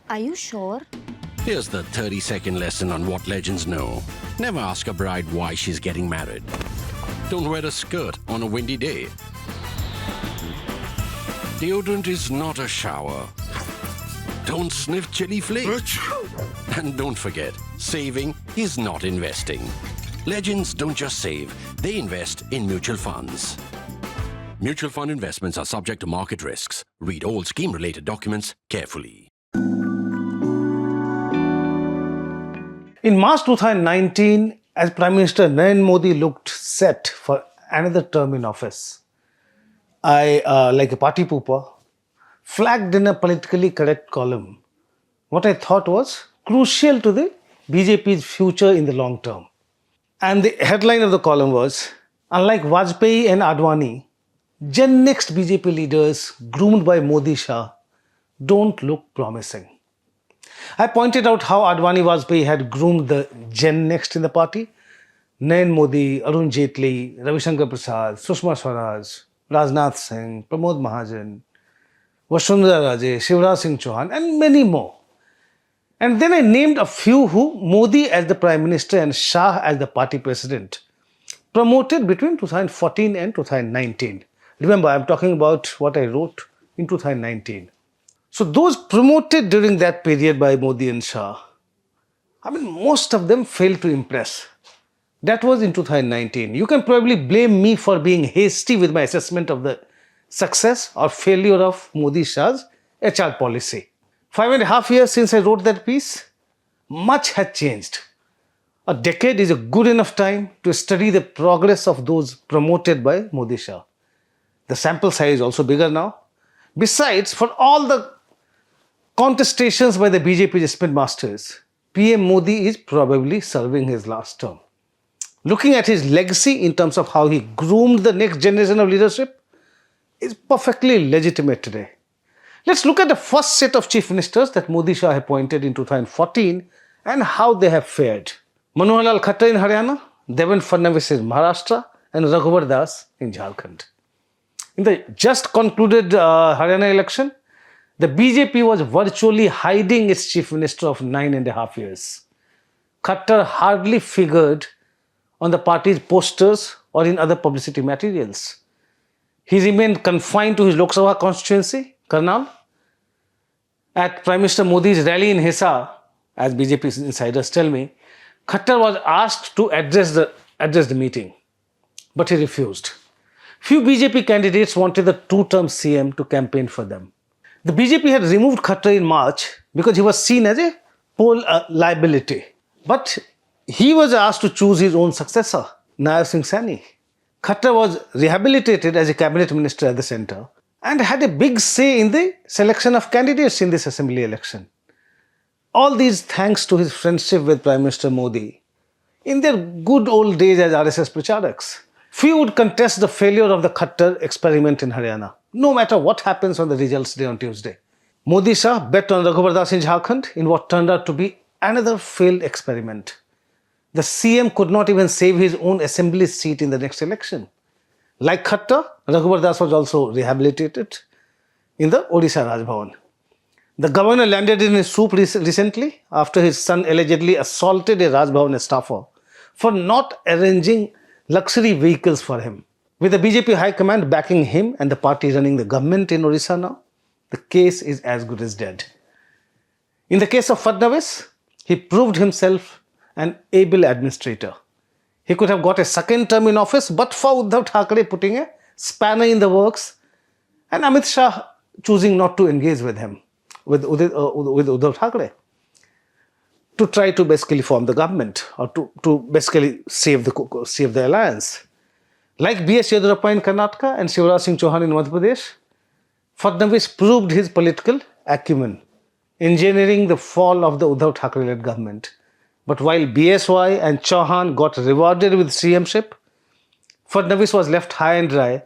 Are you sure? Here's the 30-second lesson on what legends know. Never ask a bride why she's getting married. Don't wear a skirt on a windy day. Deodorant is not a shower. Don't sniff chili flakes. And don't forget, saving is not investing. Legends don't just save, they invest in mutual funds. Mutual fund investments are subject to market risks. Read all scheme-related documents carefully. In March 2019, as Prime Minister Narendra Modi looked set for another term in office, I, like a party pooper, flagged in a politically correct column what I thought was crucial to the BJP's future in the long term. And the headline of the column was, unlike Vajpayee and Advani, Gen Next BJP leaders groomed by Modi-Shah don't look promising. I pointed out how Advani Vajpayee had groomed the Gen Next in the party. Narendra Modi, Arun Jaitley, Ravi Shankar Prasad, Sushma Swaraj, Rajnath Singh, Pramod Mahajan, Vasundhara Raje, Shivraj Singh Chauhan, and many more. And then I named a few who Modi as the Prime Minister and Shah as the party president promoted between 2014 and 2019. Remember, I'm talking about what I wrote in 2019. So those promoted during that period by Modi and Shah, most of them failed to impress. That was in 2019. You can probably blame me for being hasty with my assessment of the success or failure of Modi-Shah's HR policy. 5.5 years since I wrote that piece, much has changed. A decade is a good enough time to study the progress of those promoted by Modi-Shah. The sample size is also bigger now. Besides, for all the contestations by the BJP spin masters, PM Modi is probably serving his last term. Looking at his legacy in terms of how he groomed the next generation of leadership is perfectly legitimate today. Let's look at the first set of chief ministers that Modi Shah appointed in 2014 and how they have fared. Manohar Lal Khattar in Haryana, Devendra Fadnavis in Maharashtra, and Raghuvar Das in Jharkhand. In the just concluded Haryana election, the BJP was virtually hiding its chief minister of 9.5 years. Khattar hardly figured on the party's posters or in other publicity materials. He remained confined to his Lok Sabha constituency, Karnal. At Prime Minister Modi's rally in Hisar, as BJP insiders tell me, Khattar was asked to address the meeting, but he refused. Few BJP candidates wanted the two-term CM to campaign for them. The BJP had removed Khattar in March because he was seen as a poll liability. But he was asked to choose his own successor, Nair Singh Saini. Khattar was rehabilitated as a cabinet minister at the centre and had a big say in the selection of candidates in this assembly election. All these thanks to his friendship with Prime Minister Modi in their good old days as RSS Pracharaks. Few would contest the failure of the Khattar experiment in Haryana, no matter what happens on the results day on Tuesday. Modi Shah bet on Raghuvar Das in Jharkhand in what turned out to be another failed experiment. The CM could not even save his own assembly seat in the next election. Like Khattar, Raghuvar Das was also rehabilitated in the Odisha Raj Bhavan. The governor landed in his soup recently after his son allegedly assaulted a Raj Bhavan staffer for not arranging luxury vehicles for him. With the BJP High Command backing him and the party running the government in Odisha now, the case is as good as dead. In the case of Fadnavis, he proved himself an able administrator. He could have got a second term in office, but for Uddhav Thackeray putting a spanner in the works and Amit Shah choosing not to engage with him, with Uddhav Thackeray, to try to basically form the government or to basically save the alliance. Like B.S. Yediyurappa in Karnataka and Shivraj Singh Chauhan in Madhya Pradesh, Fadnavis proved his political acumen, engineering the fall of the Uddhav Thackeray-led government. But while BSY and Chauhan got rewarded with CMship, Fadnavis was left high and dry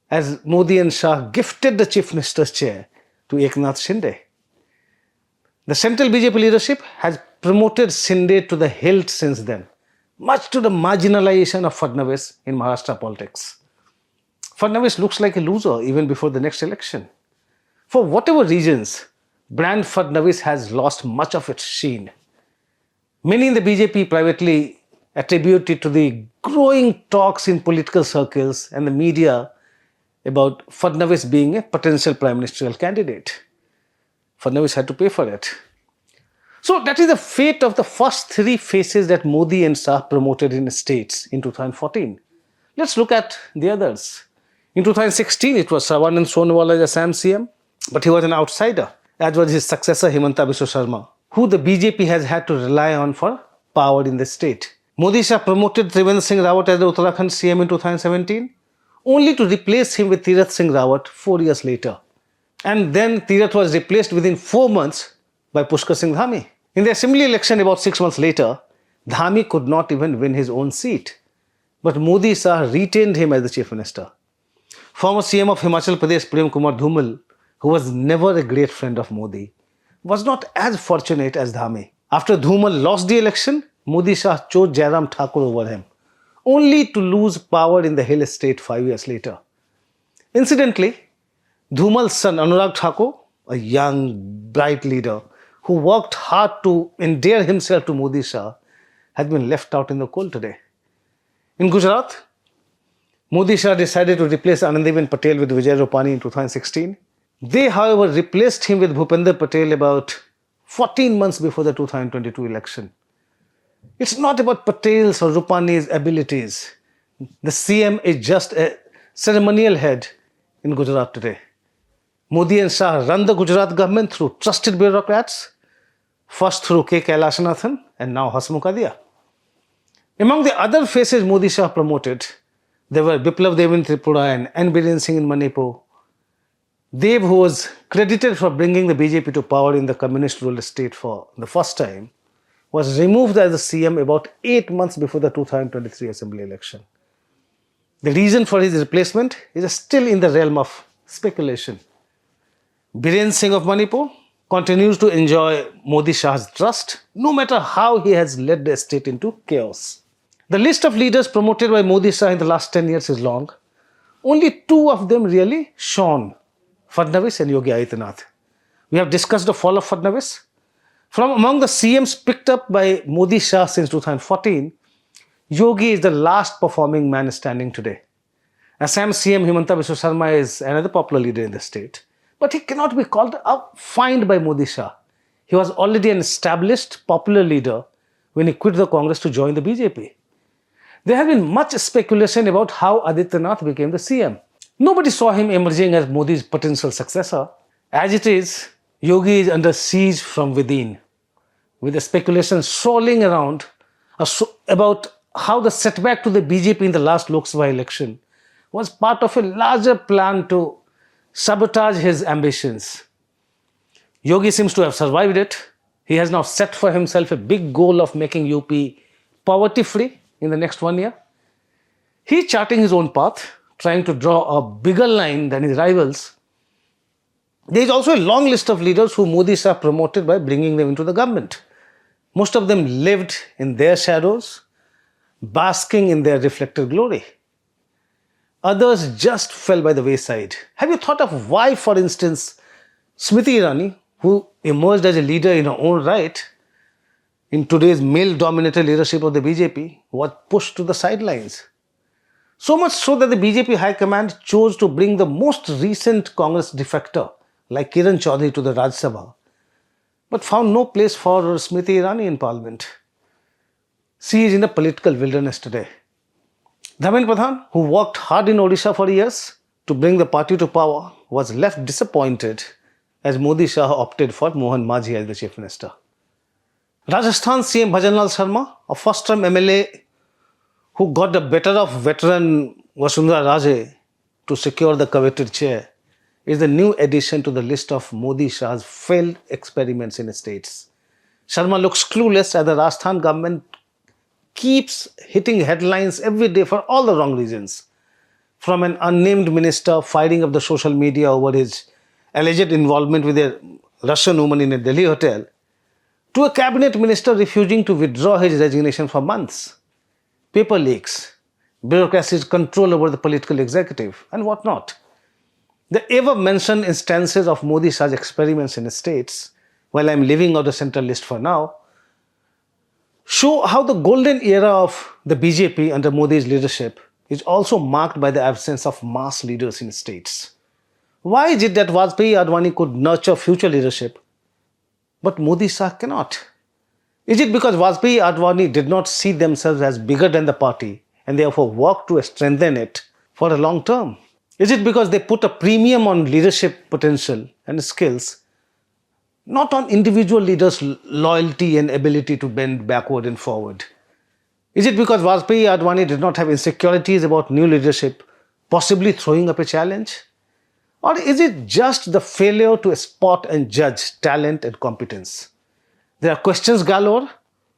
as Modi and Shah gifted the chief minister's chair to Eknath Shinde. The central BJP leadership has promoted Shinde to the hilt since then, much to the marginalization of Fadnavis in Maharashtra politics. Fadnavis looks like a loser even before the next election. For whatever reasons, brand Fadnavis has lost much of its sheen. Many in the BJP privately attribute it to the growing talks in political circles and the media about Fadnavis being a potential prime ministerial candidate. Fadnavis had to pay for it. So that is the fate of the first three faces that Modi and Shah promoted in the states in 2014. Let's look at the others. In 2016, it was Sarwanand Sonowal as Assam CM, but he was an outsider, as was his successor Himanta Biswa Sharma, who the BJP has had to rely on for power in the state. Modi-Shah promoted Trivendra Singh Rawat as the Uttarakhand CM in 2017, only to replace him with Tirath Singh Rawat 4 years later. And then Tirath was replaced within 4 months by Pushkar Singh Dhami. In the assembly election about 6 months later, Dhami could not even win his own seat. But Modi-Shah retained him as the chief minister. Former CM of Himachal Pradesh Prem Kumar Dhumil, who was never a great friend of Modi, was not as fortunate as Dhami. After Dhumil lost the election, Modi-Shah chose Jairam Thakur over him, only to lose power in the Hill Estate 5 years later. Incidentally, Dhumil's son Anurag Thakur, a young, bright leader who worked hard to endear himself to Modi-Shah, has been left out in the cold today. In Gujarat, Modi-Shah decided to replace Anandiben Patel with Vijay Rupani in 2016. They, however, replaced him with Bhupender Patel about 14 months before the 2022 election. It's not about Patel's or Rupani's abilities. The CM is just a ceremonial head in Gujarat today. Modi and Shah run the Gujarat government through trusted bureaucrats, first through K. Kailashanathan and now Hasmukh Adia. Among the other faces Modi-Shah promoted, there were Biplav Dev in Tripura and Biren Singh in Manipur. Dev, who was credited for bringing the BJP to power in the communist-ruled state for the first time, was removed as the CM about 8 months before the 2023 assembly election. The reason for his replacement is still in the realm of speculation. Biren Singh of Manipur continues to enjoy Modi-Shah's trust, no matter how he has led the state into chaos. The list of leaders promoted by Modi-Shah in the last 10 years is long. Only 2 of them really shone, Fadnavis and Yogi Adityanath. We have discussed the fall of Fadnavis. From among the CMs picked up by Modi-Shah since 2014, Yogi is the last performing man standing today. Assam CM Himanta Biswa Sharma is another popular leader in the state, but he cannot be called fined by Modi-Shah. He was already an established popular leader when he quit the Congress to join the BJP. There has been much speculation about how Adityanath became the CM. Nobody saw him emerging as Modi's potential successor. As it is, Yogi is under siege from within, with the speculation swirling around about how the setback to the BJP in the last Lok Sabha election was part of a larger plan to sabotage his ambitions. Yogi seems to have survived it. He has now set for himself a big goal of making UP poverty-free in the next 1 year. He's charting his own path, trying to draw a bigger line than his rivals. There is also a long list of leaders who Modi-Shah promoted by bringing them into the government. Most of them lived in their shadows, basking in their reflected glory. Others just fell by the wayside. Have you thought of why, for instance, Smriti Irani, who emerged as a leader in her own right in today's male-dominated leadership of the BJP, was pushed to the sidelines? So much so that the BJP High Command chose to bring the most recent Congress defector, like Kiran Chaudhary, to the Raj Sabha, but found no place for Smriti Irani in Parliament. She is in a political wilderness today. Dharmendra Pradhan, who worked hard in Odisha for years to bring the party to power, was left disappointed as Modi-Shah opted for Mohan Majhi as the chief minister. Rajasthan CM Bhajanlal Sharma, a first-term MLA who got the better of veteran Vasundhara Raje to secure the coveted chair, is the new addition to the list of Modi-Shah's failed experiments in states. Sharma looks clueless as the Rajasthan government keeps hitting headlines every day for all the wrong reasons. From an unnamed minister firing up the social media over his alleged involvement with a Russian woman in a Delhi hotel, to a cabinet minister refusing to withdraw his resignation for months. Paper leaks, bureaucracy's control over the political executive, and whatnot. The ever mentioned instances of Modi-Shah's experiments in the states, while I'm leaving out the central list for now, show how the golden era of the BJP under Modi's leadership is also marked by the absence of mass leaders in states. Why is it that Vajpayee-Advani could nurture future leadership, but Modi-Shah cannot? Is it because Vajpayee-Advani did not see themselves as bigger than the party and therefore worked to strengthen it for the long term? Is it because they put a premium on leadership potential and skills, not on individual leaders' loyalty and ability to bend backward and forward? Is it because Vajpayee-Advani did not have insecurities about new leadership, possibly throwing up a challenge? Or is it just the failure to spot and judge talent and competence? There are questions galore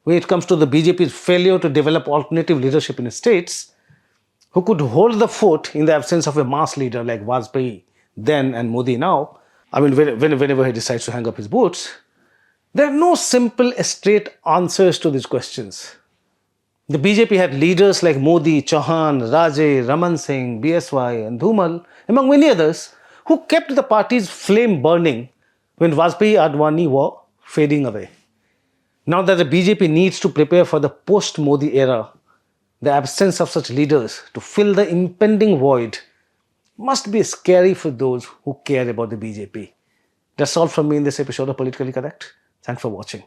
when it comes to the BJP's failure to develop alternative leadership in the states who could hold the fort in the absence of a mass leader like Vajpayee then and Modi now. I mean, whenever he decides to hang up his boots. There are no simple, straight answers to these questions. The BJP had leaders like Modi, Chauhan, Raje, Raman Singh, BSY and Dhumal, among many others, who kept the party's flame burning when Vajpayee-Advani were fading away. Now that the BJP needs to prepare for the post-Modi era, the absence of such leaders to fill the impending void must be scary for those who care about the BJP. That's all from me in this episode of Politically Correct. Thanks for watching.